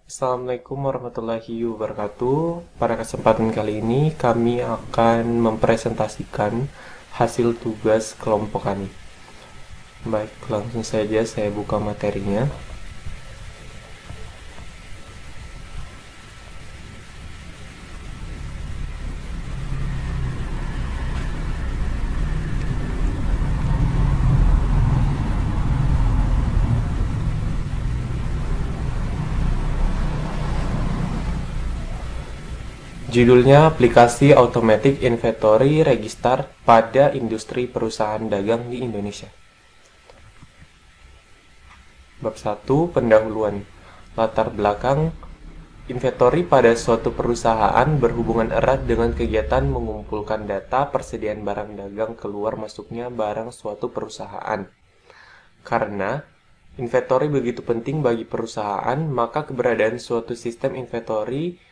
Assalamualaikum warahmatullahi wabarakatuh. Pada kesempatan kali ini kami akan mempresentasikan hasil tugas kelompok kami. Baik, langsung saja saya buka materinya. Judulnya aplikasi Automatic Inventory Register pada industri perusahaan dagang di Indonesia. Bab 1, pendahuluan. Latar belakang inventory pada suatu perusahaan berhubungan erat dengan kegiatan mengumpulkan data persediaan barang dagang keluar masuknya barang suatu perusahaan. Karena inventory begitu penting bagi perusahaan, maka keberadaan suatu sistem inventory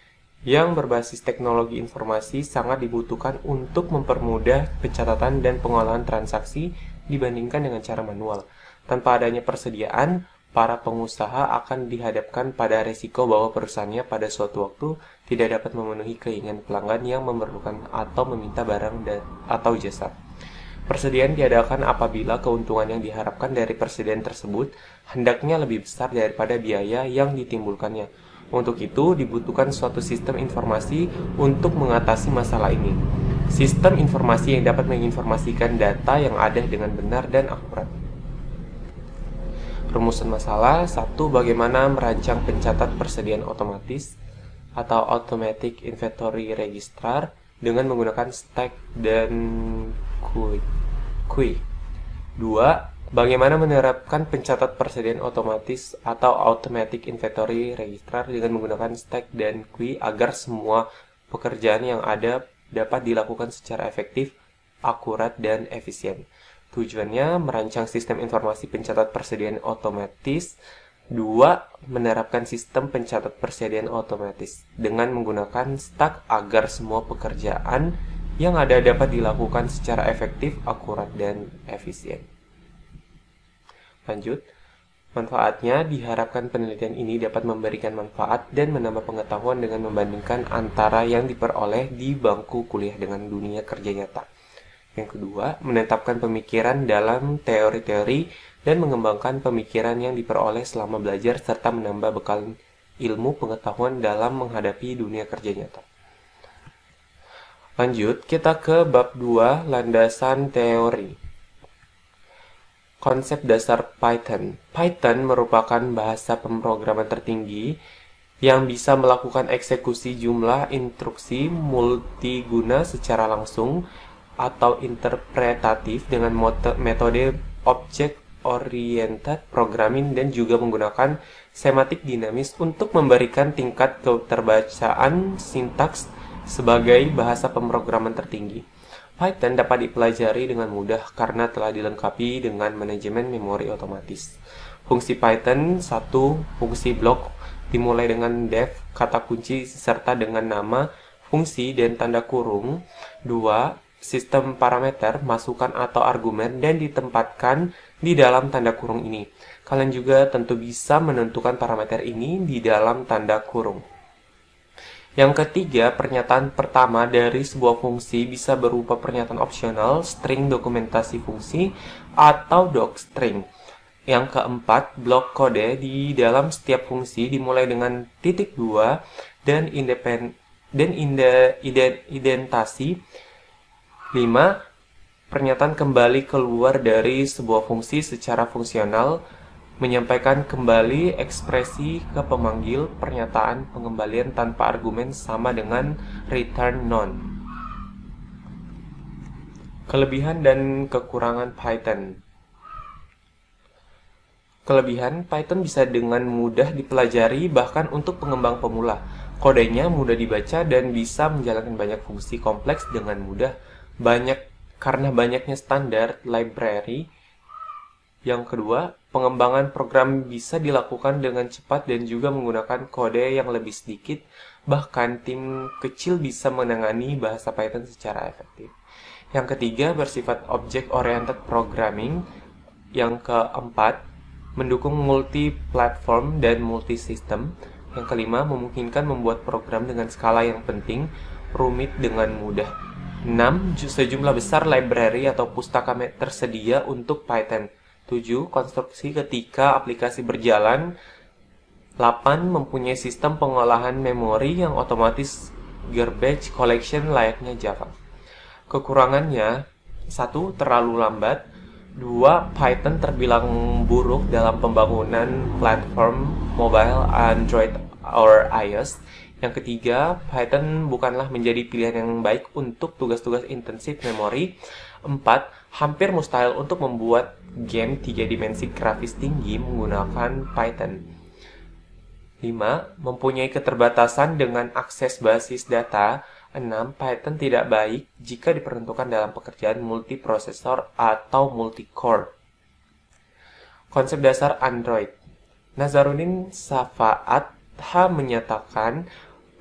yang berbasis teknologi informasi sangat dibutuhkan untuk mempermudah pencatatan dan pengolahan transaksi dibandingkan dengan cara manual. Tanpa adanya persediaan, para pengusaha akan dihadapkan pada resiko bahwa perusahaannya pada suatu waktu tidak dapat memenuhi keinginan pelanggan yang memerlukan atau meminta barang atau jasa. Persediaan diadakan apabila keuntungan yang diharapkan dari persediaan tersebut hendaknya lebih besar daripada biaya yang ditimbulkannya. Untuk itu, dibutuhkan suatu sistem informasi untuk mengatasi masalah ini. Sistem informasi yang dapat menginformasikan data yang ada dengan benar dan akurat. Rumusan masalah 1. Bagaimana merancang pencatat persediaan otomatis atau Automatic Inventory Registrar dengan menggunakan stack dan queue. 2. Bagaimana menerapkan pencatat persediaan otomatis atau Automatic Inventory Registrar dengan menggunakan stack dan queue agar semua pekerjaan yang ada dapat dilakukan secara efektif, akurat, dan efisien. Tujuannya merancang sistem informasi pencatat persediaan otomatis. 2. Menerapkan sistem pencatat persediaan otomatis dengan menggunakan stack agar semua pekerjaan yang ada dapat dilakukan secara efektif, akurat, dan efisien. Lanjut, manfaatnya diharapkan penelitian ini dapat memberikan manfaat dan menambah pengetahuan dengan membandingkan antara yang diperoleh di bangku kuliah dengan dunia kerja nyata. Yang kedua, menetapkan pemikiran dalam teori-teori dan mengembangkan pemikiran yang diperoleh selama belajar serta menambah bekal ilmu pengetahuan dalam menghadapi dunia kerja nyata. Lanjut, kita ke bab 2, landasan teori. Konsep dasar Python. Python merupakan bahasa pemrograman tertinggi yang bisa melakukan eksekusi jumlah instruksi multiguna secara langsung atau interpretatif dengan metode object-oriented programming dan juga menggunakan semantik dinamis untuk memberikan tingkat keterbacaan sintaks sebagai bahasa pemrograman tertinggi. Python dapat dipelajari dengan mudah karena telah dilengkapi dengan manajemen memori otomatis. Fungsi Python 1. Fungsi blok dimulai dengan def, kata kunci serta dengan nama, fungsi, dan tanda kurung. 2. Sistem parameter, masukan atau argumen dan ditempatkan di dalam tanda kurung ini. Kalian juga tentu bisa menentukan parameter ini di dalam tanda kurung. Yang ketiga, pernyataan pertama dari sebuah fungsi bisa berupa pernyataan opsional, string dokumentasi fungsi, atau docstring. Yang keempat, blok kode di dalam setiap fungsi dimulai dengan titik 2 dan indentasi. 5. Pernyataan kembali keluar dari sebuah fungsi secara fungsional, menyampaikan kembali ekspresi ke pemanggil. Pernyataan pengembalian tanpa argumen sama dengan return none. Kelebihan dan kekurangan Python. Kelebihan, Python bisa dengan mudah dipelajari bahkan untuk pengembang pemula. Kodenya mudah dibaca dan bisa menjalankan banyak fungsi kompleks dengan mudah. Karena banyaknya standar library. Yang kedua, pengembangan program bisa dilakukan dengan cepat dan juga menggunakan kode yang lebih sedikit. Bahkan tim kecil bisa menangani bahasa Python secara efektif. Yang ketiga, bersifat object-oriented programming. Yang keempat, mendukung multi-platform dan multi-system. Yang kelima, memungkinkan membuat program dengan skala yang penting, rumit dengan mudah. 6. Sejumlah besar library atau pustaka tersedia untuk Python. 7. Konstruksi ketika aplikasi berjalan. 8. Mempunyai sistem pengolahan memori yang otomatis garbage collection layaknya Java. Kekurangannya: 1. Terlalu lambat. 2. Python terbilang buruk dalam pembangunan platform mobile, Android, or iOS. Yang ketiga, Python bukanlah menjadi pilihan yang baik untuk tugas-tugas intensif memori. 4. Hampir mustahil untuk membuat game 3 dimensi grafis tinggi menggunakan Python. 5. Mempunyai keterbatasan dengan akses basis data. 6. Python tidak baik jika diperuntukkan dalam pekerjaan multiprosesor atau multicore. Konsep dasar Android. Nazaruddin Safaat menyatakan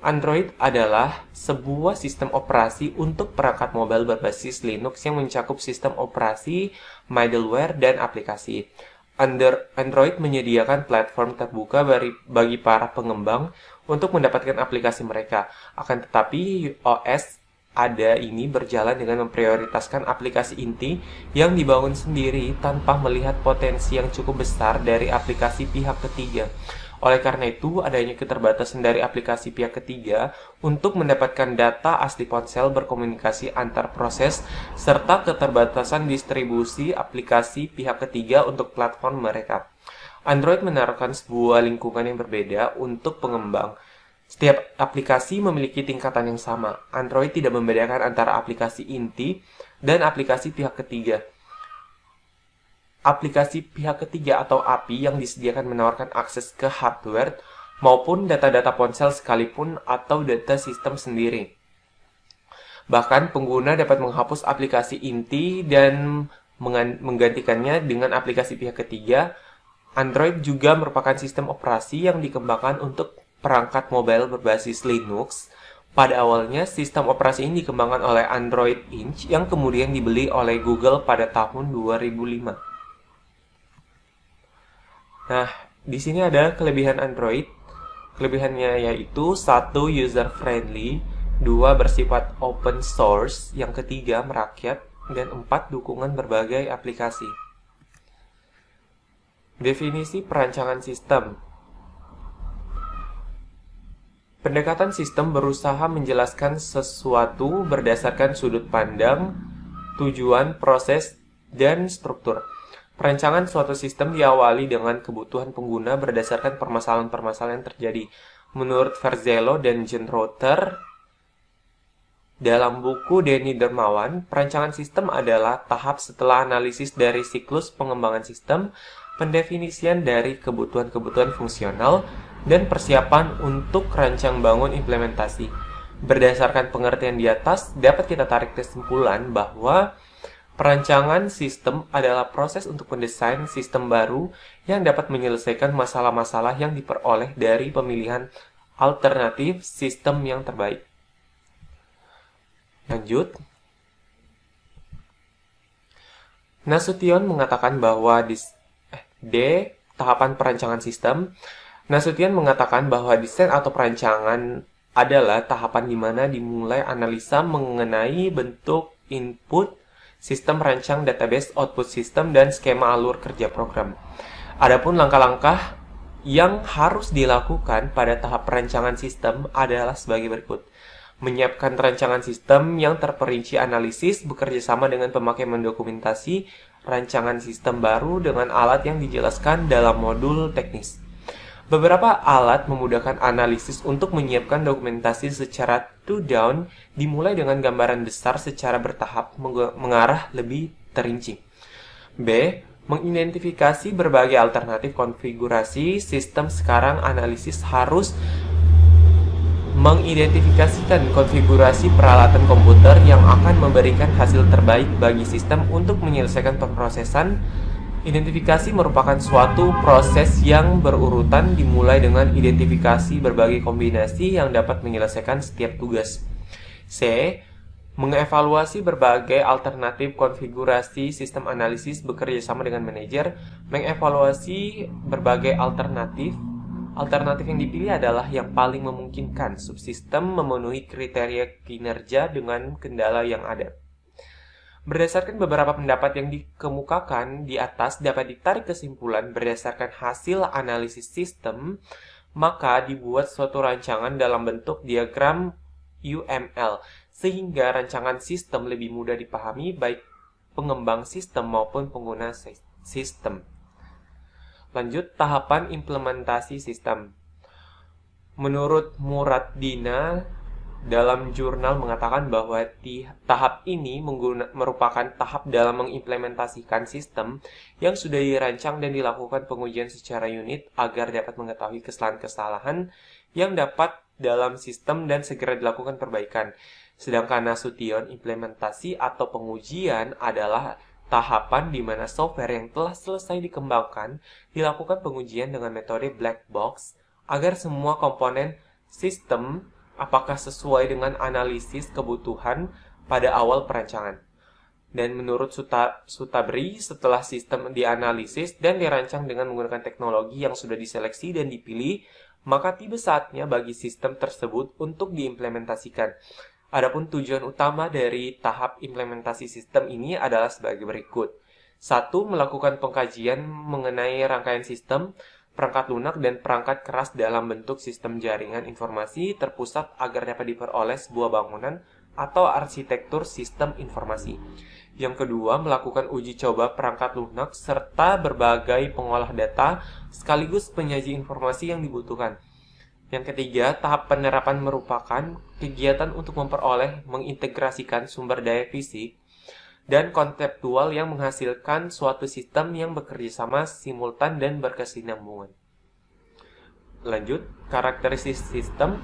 Android adalah sebuah sistem operasi untuk perangkat mobile berbasis Linux yang mencakup sistem operasi, middleware, dan aplikasi. Android menyediakan platform terbuka bagi para pengembang untuk mendapatkan aplikasi mereka. Akan tetapi, OS ada ini berjalan dengan memprioritaskan aplikasi inti yang dibangun sendiri tanpa melihat potensi yang cukup besar dari aplikasi pihak ketiga. Oleh karena itu, adanya keterbatasan dari aplikasi pihak ketiga untuk mendapatkan data asli ponsel berkomunikasi antar proses, serta keterbatasan distribusi aplikasi pihak ketiga untuk platform mereka. Android menaruhkan sebuah lingkungan yang berbeda untuk pengembang. Setiap aplikasi memiliki tingkatan yang sama. Android tidak membedakan antara aplikasi inti dan aplikasi pihak ketiga. Aplikasi pihak ketiga atau API yang disediakan menawarkan akses ke hardware maupun data-data ponsel sekalipun atau data sistem sendiri. Bahkan pengguna dapat menghapus aplikasi inti dan menggantikannya dengan aplikasi pihak ketiga. Android juga merupakan sistem operasi yang dikembangkan untuk perangkat mobile berbasis Linux. Pada awalnya, sistem operasi ini dikembangkan oleh Android Inc. yang kemudian dibeli oleh Google pada tahun 2005. Nah, di sini ada kelebihan Android. Kelebihannya yaitu 1. User-friendly, 2. Bersifat open source, yang ketiga merakyat, dan 4. Dukungan berbagai aplikasi. Definisi perancangan sistem. Pendekatan sistem berusaha menjelaskan sesuatu berdasarkan sudut pandang, tujuan, proses, dan struktur. Perancangan suatu sistem diawali dengan kebutuhan pengguna berdasarkan permasalahan-permasalahan yang terjadi. Menurut Verzello dan John Router, dalam buku Denny Dermawan, perancangan sistem adalah tahap setelah analisis dari siklus pengembangan sistem, pendefinisian dari kebutuhan-kebutuhan fungsional, dan persiapan untuk rancang bangun implementasi. Berdasarkan pengertian di atas, dapat kita tarik kesimpulan bahwa perancangan sistem adalah proses untuk mendesain sistem baru yang dapat menyelesaikan masalah-masalah yang diperoleh dari pemilihan alternatif sistem yang terbaik. Lanjut. Nasution mengatakan bahwa tahapan perancangan sistem. Nasution mengatakan bahwa desain atau perancangan adalah tahapan di mana dimulai analisa mengenai bentuk input, sistem rancang database, output sistem, dan skema alur kerja program. Adapun langkah-langkah yang harus dilakukan pada tahap perancangan sistem adalah sebagai berikut. Menyiapkan rancangan sistem yang terperinci analisis, bekerja sama dengan pemakai mendokumentasi rancangan sistem baru dengan alat yang dijelaskan dalam modul teknis. Beberapa alat memudahkan analisis untuk menyiapkan dokumentasi secara top-down, dimulai dengan gambaran besar secara bertahap mengarah lebih terinci. B. Mengidentifikasi berbagai alternatif konfigurasi sistem. Sekarang analisis harus mengidentifikasikan konfigurasi peralatan komputer yang akan memberikan hasil terbaik bagi sistem untuk menyelesaikan pemrosesan. Identifikasi merupakan suatu proses yang berurutan, dimulai dengan identifikasi berbagai kombinasi yang dapat menyelesaikan setiap tugas. C. Mengevaluasi berbagai alternatif konfigurasi sistem analisis, bekerja sama dengan manajer, mengevaluasi berbagai alternatif Alternatif yang dipilih adalah yang paling memungkinkan. Subsistem memenuhi kriteria kinerja dengan kendala yang ada. Berdasarkan beberapa pendapat yang dikemukakan di atas, dapat ditarik kesimpulan berdasarkan hasil analisis sistem, maka dibuat suatu rancangan dalam bentuk diagram UML, sehingga rancangan sistem lebih mudah dipahami baik pengembang sistem maupun pengguna sistem. Lanjut, tahapan implementasi sistem. Menurut Murad Dina, dalam jurnal mengatakan bahwa tahap ini merupakan tahap dalam mengimplementasikan sistem yang sudah dirancang dan dilakukan pengujian secara unit agar dapat mengetahui kesalahan-kesalahan yang dapat dalam sistem dan segera dilakukan perbaikan. Sedangkan Nasution, implementasi atau pengujian adalah tahapan di mana software yang telah selesai dikembangkan dilakukan pengujian dengan metode black box agar semua komponen sistem apakah sesuai dengan analisis kebutuhan pada awal perancangan. Dan menurut Sutabri, setelah sistem dianalisis dan dirancang dengan menggunakan teknologi yang sudah diseleksi dan dipilih, maka tiba saatnya bagi sistem tersebut untuk diimplementasikan. Adapun tujuan utama dari tahap implementasi sistem ini adalah sebagai berikut. 1. Melakukan pengkajian mengenai rangkaian sistem, perangkat lunak, dan perangkat keras dalam bentuk sistem jaringan informasi terpusat agar dapat diperoleh sebuah bangunan atau arsitektur sistem informasi. Yang kedua, melakukan uji coba perangkat lunak serta berbagai pengolah data sekaligus penyaji informasi yang dibutuhkan. Yang ketiga, tahap penerapan merupakan kegiatan untuk memperoleh, mengintegrasikan sumber daya fisik dan konseptual yang menghasilkan suatu sistem yang bekerja sama, simultan, dan berkesinambungan. Lanjut, karakteristik sistem.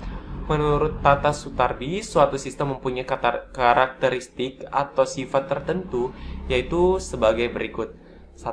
Menurut Tata Sutardi, suatu sistem mempunyai karakteristik atau sifat tertentu, yaitu sebagai berikut. 1.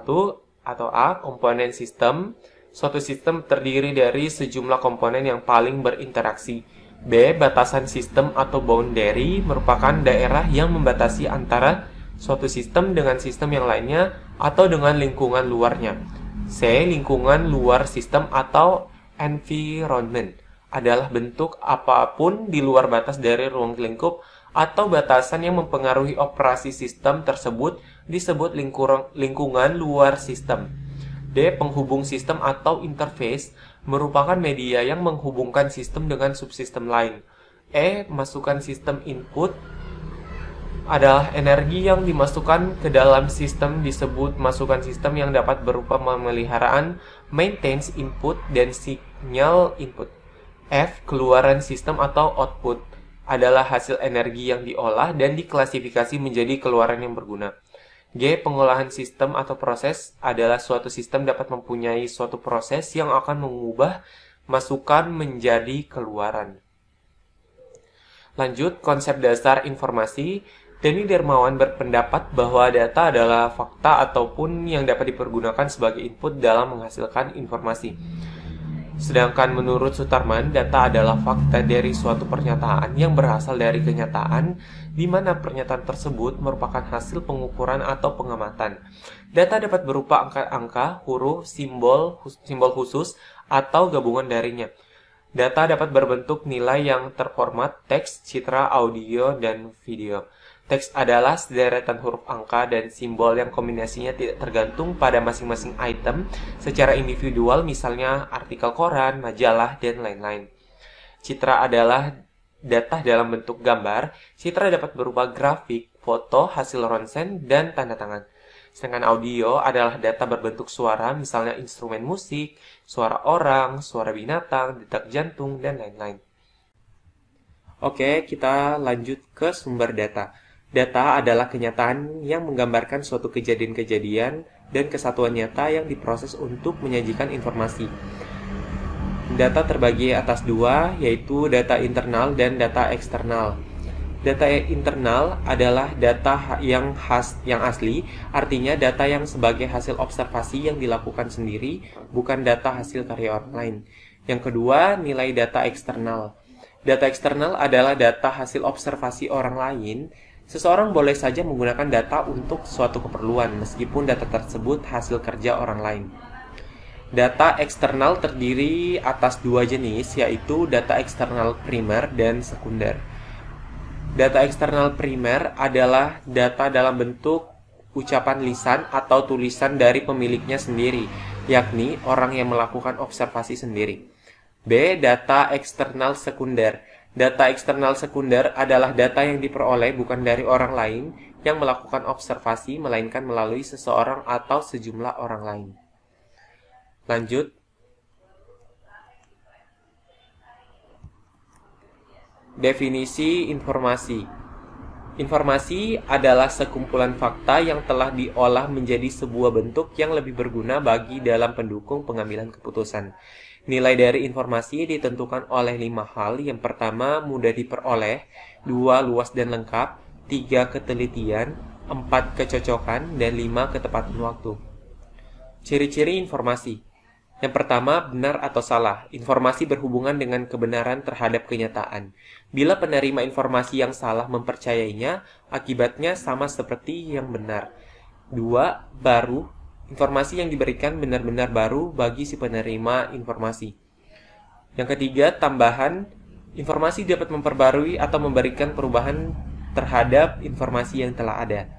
Atau A, komponen sistem. Suatu sistem terdiri dari sejumlah komponen yang paling berinteraksi. B. Batasan sistem atau boundary merupakan daerah yang membatasi antara suatu sistem dengan sistem yang lainnya atau dengan lingkungan luarnya. C. Lingkungan luar sistem atau environment adalah bentuk apapun di luar batas dari ruang lingkup atau batasan yang mempengaruhi operasi sistem tersebut disebut lingkungan luar sistem. D. Penghubung sistem atau interface merupakan media yang menghubungkan sistem dengan subsistem lain. E. Masukan sistem input adalah energi yang dimasukkan ke dalam sistem disebut masukan sistem yang dapat berupa pemeliharaan, maintenance input, dan sinyal input. F. Keluaran sistem atau output adalah hasil energi yang diolah dan diklasifikasi menjadi keluaran yang berguna. G. Pengolahan sistem atau proses adalah suatu sistem dapat mempunyai suatu proses yang akan mengubah masukan menjadi keluaran. Lanjut, konsep dasar informasi. Denny Dermawan berpendapat bahwa data adalah fakta ataupun yang dapat dipergunakan sebagai input dalam menghasilkan informasi. Sedangkan menurut Sutarman, data adalah fakta dari suatu pernyataan yang berasal dari kenyataan, di mana pernyataan tersebut merupakan hasil pengukuran atau pengamatan. Data dapat berupa angka-angka, huruf, simbol khusus, atau gabungan darinya. Data dapat berbentuk nilai yang terformat, teks, citra, audio, dan video. Teks adalah sederetan huruf angka dan simbol yang kombinasinya tidak tergantung pada masing-masing item secara individual, misalnya artikel koran, majalah, dan lain-lain. Citra adalah data dalam bentuk gambar. Citra dapat berupa grafik, foto, hasil ronsen, dan tanda tangan. Sedangkan audio adalah data berbentuk suara, misalnya instrumen musik, suara orang, suara binatang, detak jantung, dan lain-lain. Oke, kita lanjut ke sumber data. Data adalah kenyataan yang menggambarkan suatu kejadian-kejadian dan kesatuan nyata yang diproses untuk menyajikan informasi. Data terbagi atas dua, yaitu data internal dan data eksternal. Data internal adalah data yang asli, artinya data yang sebagai hasil observasi yang dilakukan sendiri, bukan data hasil karya orang lain. Yang kedua, nilai data eksternal. Data eksternal adalah data hasil observasi orang lain. Seseorang boleh saja menggunakan data untuk suatu keperluan, meskipun data tersebut hasil kerja orang lain. Data eksternal terdiri atas dua jenis, yaitu data eksternal primer dan sekunder. Data eksternal primer adalah data dalam bentuk ucapan lisan atau tulisan dari pemiliknya sendiri, yakni orang yang melakukan observasi sendiri. B. Data eksternal sekunder. Data eksternal sekunder adalah data yang diperoleh bukan dari orang lain yang melakukan observasi, melainkan melalui seseorang atau sejumlah orang lain. Lanjut. Definisi informasi. Informasi adalah sekumpulan fakta yang telah diolah menjadi sebuah bentuk yang lebih berguna bagi dalam pendukung pengambilan keputusan. Nilai dari informasi ditentukan oleh 5 hal. Yang pertama, mudah diperoleh, 2, luas dan lengkap, 3, ketelitian, 4, kecocokan, dan 5, ketepatan waktu. Ciri-ciri informasi. Yang pertama, benar atau salah. Informasi berhubungan dengan kebenaran terhadap kenyataan. Bila penerima informasi yang salah mempercayainya, akibatnya sama seperti yang benar. 2, baru. Informasi yang diberikan benar-benar baru bagi si penerima informasi. Yang ketiga, tambahan. Informasi dapat memperbarui atau memberikan perubahan terhadap informasi yang telah ada.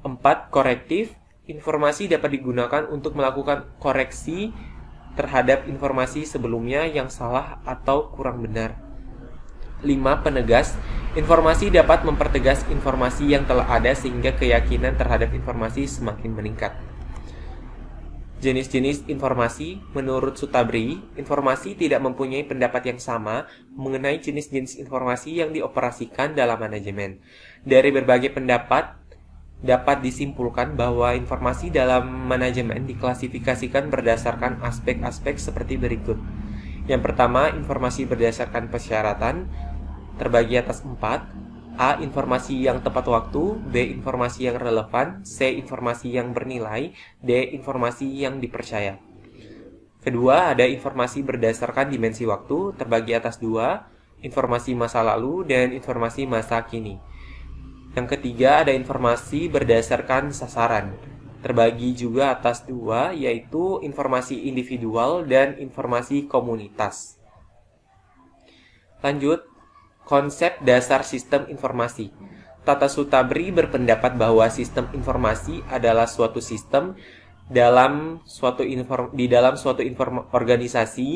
4, korektif. Informasi dapat digunakan untuk melakukan koreksi terhadap informasi sebelumnya yang salah atau kurang benar. 5, penegas. Informasi dapat mempertegas informasi yang telah ada sehingga keyakinan terhadap informasi semakin meningkat. Jenis-jenis informasi. Menurut Sutabri, informasi tidak mempunyai pendapat yang sama mengenai jenis-jenis informasi yang dioperasikan dalam manajemen. Dari berbagai pendapat, dapat disimpulkan bahwa informasi dalam manajemen diklasifikasikan berdasarkan aspek-aspek seperti berikut. Yang pertama, informasi berdasarkan persyaratan, terbagi atas 4. A. Informasi yang tepat waktu, B. Informasi yang relevan, C. Informasi yang bernilai, D. Informasi yang dipercaya. Kedua, ada informasi berdasarkan dimensi waktu, terbagi atas 2, informasi masa lalu dan informasi masa kini. Yang ketiga, ada informasi berdasarkan sasaran, terbagi juga atas 2, yaitu informasi individual dan informasi komunitas. Lanjut, konsep dasar sistem informasi. Tata Sutabri berpendapat bahwa sistem informasi adalah suatu sistem di dalam suatu organisasi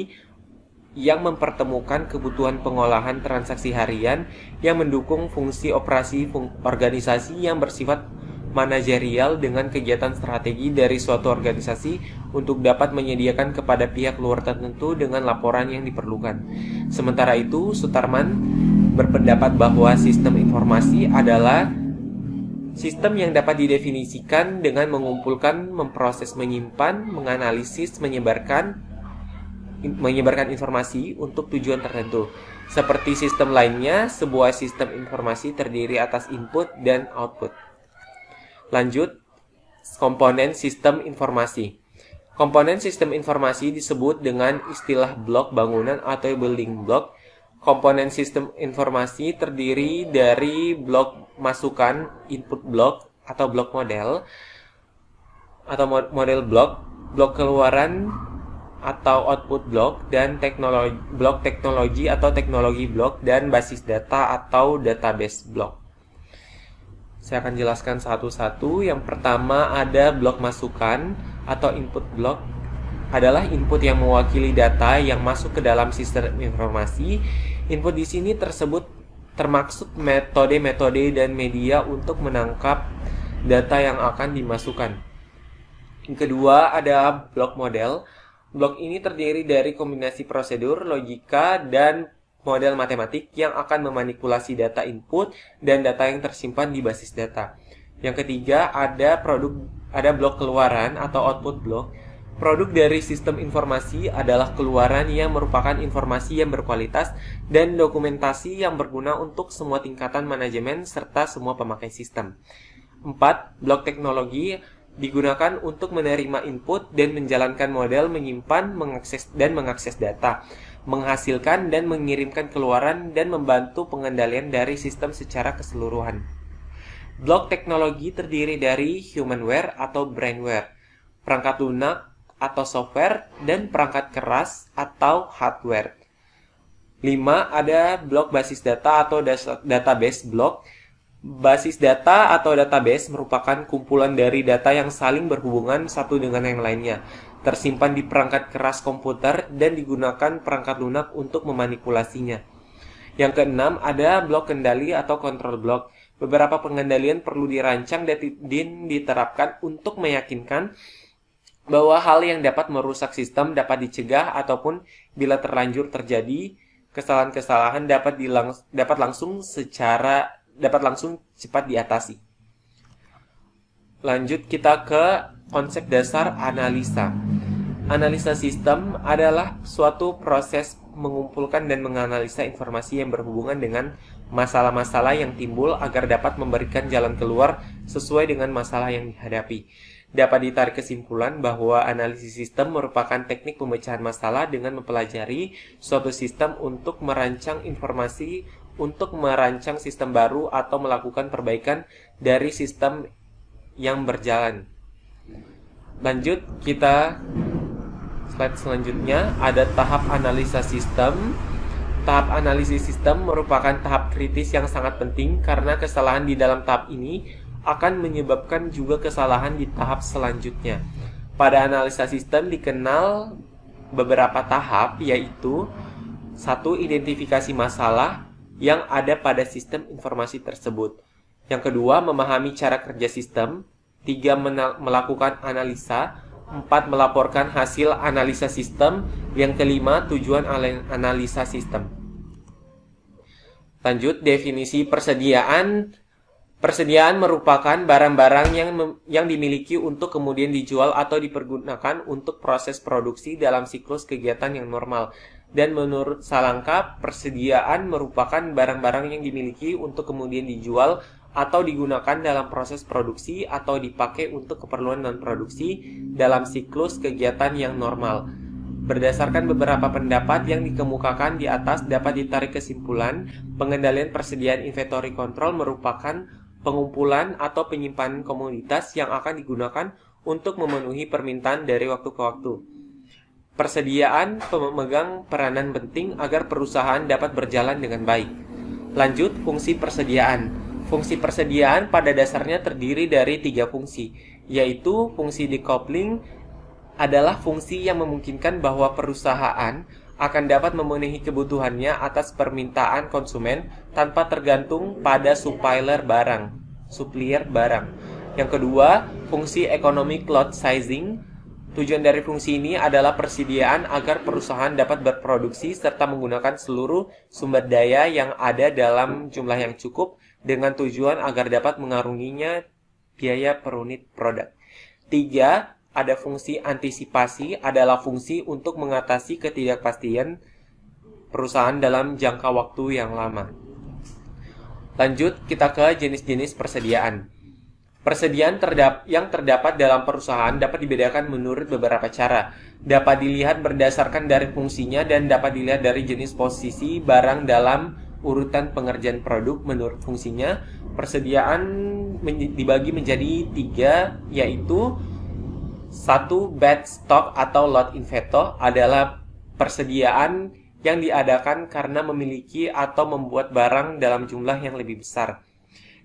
yang mempertemukan kebutuhan pengolahan transaksi harian yang mendukung fungsi operasi organisasi yang bersifat manajerial dengan kegiatan strategi dari suatu organisasi untuk dapat menyediakan kepada pihak luar tertentu dengan laporan yang diperlukan. Sementara itu, Sutarman berpendapat bahwa sistem informasi adalah sistem yang dapat didefinisikan dengan mengumpulkan, memproses, menyimpan, menganalisis, menyebarkan informasi untuk tujuan tertentu. Seperti sistem lainnya, sebuah sistem informasi terdiri atas input dan output. Lanjut, komponen sistem informasi. Komponen sistem informasi disebut dengan istilah blok bangunan atau building block. Komponen sistem informasi terdiri dari blok masukan, input block atau blok model, atau model blok, blok keluaran atau output block, dan blok teknologi atau teknologi block, dan basis data atau database block. Saya akan jelaskan satu-satu. Yang pertama, ada blok masukan atau input block. Adalah input yang mewakili data yang masuk ke dalam sistem informasi. Input di sini termaksud metode-metode dan media untuk menangkap data yang akan dimasukkan. Yang kedua, ada blok model. Blok ini terdiri dari kombinasi prosedur, logika, dan model matematik yang akan memanipulasi data input dan data yang tersimpan di basis data. Yang ketiga, ada blok keluaran atau output block. Produk dari sistem informasi adalah keluaran yang merupakan informasi yang berkualitas dan dokumentasi yang berguna untuk semua tingkatan manajemen serta semua pemakai sistem. 4. Blok teknologi digunakan untuk menerima input dan menjalankan model, menyimpan, mengakses data, menghasilkan dan mengirimkan keluaran, dan membantu pengendalian dari sistem secara keseluruhan. Blok teknologi terdiri dari humanware atau brainware, perangkat lunak, atau software, dan perangkat keras atau hardware. 5. Ada blok basis data atau database block. Basis data atau database merupakan kumpulan dari data yang saling berhubungan satu dengan yang lainnya, tersimpan di perangkat keras komputer dan digunakan perangkat lunak untuk memanipulasinya. Yang keenam, ada blok kendali atau control block. Beberapa pengendalian perlu dirancang dan diterapkan untuk meyakinkan bahwa hal yang dapat merusak sistem dapat dicegah ataupun bila terlanjur terjadi, kesalahan-kesalahan dapat langsung cepat diatasi. Lanjut kita ke konsep dasar analisa. Analisa sistem adalah suatu proses mengumpulkan dan menganalisa informasi yang berhubungan dengan masalah-masalah yang timbul agar dapat memberikan jalan keluar sesuai dengan masalah yang dihadapi. Dapat ditarik kesimpulan bahwa analisis sistem merupakan teknik pemecahan masalah dengan mempelajari suatu sistem untuk merancang informasi, untuk merancang sistem baru atau melakukan perbaikan dari sistem yang berjalan. Lanjut, kita slide selanjutnya, ada tahap analisa sistem. Tahap analisis sistem merupakan tahap kritis yang sangat penting karena kesalahan di dalam tahap ini akan menyebabkan juga kesalahan di tahap selanjutnya. Pada analisa sistem dikenal beberapa tahap, yaitu 1. Identifikasi masalah yang ada pada sistem informasi tersebut. Yang kedua, memahami cara kerja sistem. 3. Melakukan analisa. 4. Melaporkan hasil analisa sistem. Yang kelima, tujuan analisa sistem. Lanjut, definisi persediaan. Persediaan merupakan barang-barang yang dimiliki untuk kemudian dijual atau dipergunakan untuk proses produksi dalam siklus kegiatan yang normal. Dan menurut Salangka, persediaan merupakan barang-barang yang dimiliki untuk kemudian dijual atau digunakan dalam proses produksi atau dipakai untuk keperluan non-produksi dalam siklus kegiatan yang normal. Berdasarkan beberapa pendapat yang dikemukakan di atas, dapat ditarik kesimpulan pengendalian persediaan inventory control merupakan pengumpulan atau penyimpanan komoditas yang akan digunakan untuk memenuhi permintaan dari waktu ke waktu. Persediaan memegang peranan penting agar perusahaan dapat berjalan dengan baik. Lanjut, fungsi persediaan. Fungsi persediaan pada dasarnya terdiri dari 3 fungsi, yaitu fungsi decoupling adalah fungsi yang memungkinkan bahwa perusahaan akan dapat memenuhi kebutuhannya atas permintaan konsumen tanpa tergantung pada supplier barang. Yang kedua, fungsi economic lot sizing. Tujuan dari fungsi ini adalah persediaan agar perusahaan dapat berproduksi serta menggunakan seluruh sumber daya yang ada dalam jumlah yang cukup dengan tujuan agar dapat mengarunginya biaya per unit produk. 3. Ada fungsi antisipasi, adalah fungsi untuk mengatasi ketidakpastian perusahaan dalam jangka waktu yang lama. Lanjut, kita ke jenis-jenis persediaan. Persediaan yang terdapat dalam perusahaan dapat dibedakan menurut beberapa cara. Dapat dilihat berdasarkan dari fungsinya dan dapat dilihat dari jenis posisi barang dalam urutan pengerjaan produk menurut fungsinya. Persediaan dibagi menjadi 3, yaitu 1. Batch stock atau lot inventory adalah persediaan yang diadakan karena memiliki atau membuat barang dalam jumlah yang lebih besar.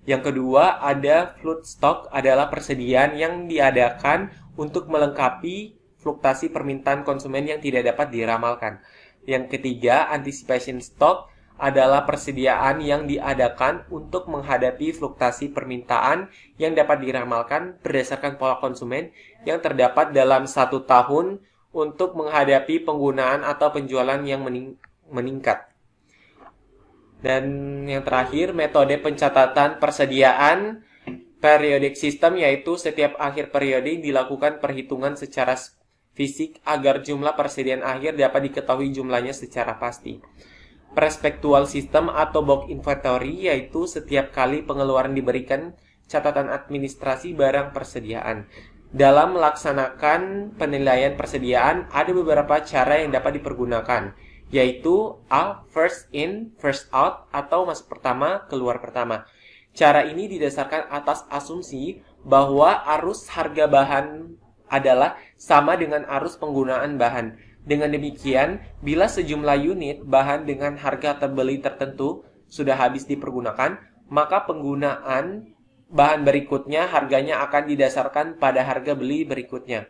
Yang kedua, ada flood stock adalah persediaan yang diadakan untuk melengkapi fluktuasi permintaan konsumen yang tidak dapat diramalkan. Yang ketiga, anticipation stock adalah persediaan yang diadakan untuk menghadapi fluktuasi permintaan yang dapat diramalkan berdasarkan pola konsumen yang terdapat dalam 1 tahun untuk menghadapi penggunaan atau penjualan yang meningkat. Dan yang terakhir, metode pencatatan persediaan periodic system, yaitu setiap akhir periode dilakukan perhitungan secara fisik agar jumlah persediaan akhir dapat diketahui jumlahnya secara pasti. Perspektual system atau bulk inventory, yaitu setiap kali pengeluaran diberikan catatan administrasi barang persediaan. Dalam melaksanakan penilaian persediaan, ada beberapa cara yang dapat dipergunakan, yaitu A. First in, first out, atau masuk pertama, keluar pertama. Cara ini didasarkan atas asumsi bahwa arus harga bahan adalah sama dengan arus penggunaan bahan. Dengan demikian, bila sejumlah unit bahan dengan harga terbeli tertentu sudah habis dipergunakan, maka penggunaan bahan berikutnya harganya akan didasarkan pada harga beli berikutnya.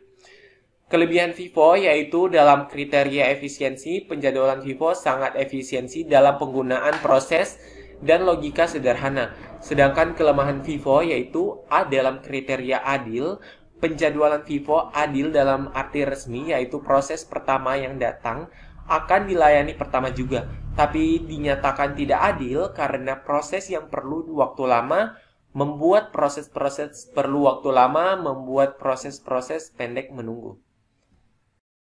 Kelebihan FIFO yaitu dalam kriteria efisiensi, penjadwalan FIFO sangat efisiensi dalam penggunaan proses dan logika sederhana. Sedangkan kelemahan FIFO yaitu A dalam kriteria adil, penjadwalan FIFO adil dalam arti resmi yaitu proses pertama yang datang akan dilayani pertama juga, tapi dinyatakan tidak adil karena proses yang perlu waktu lama membuat proses-proses pendek menunggu.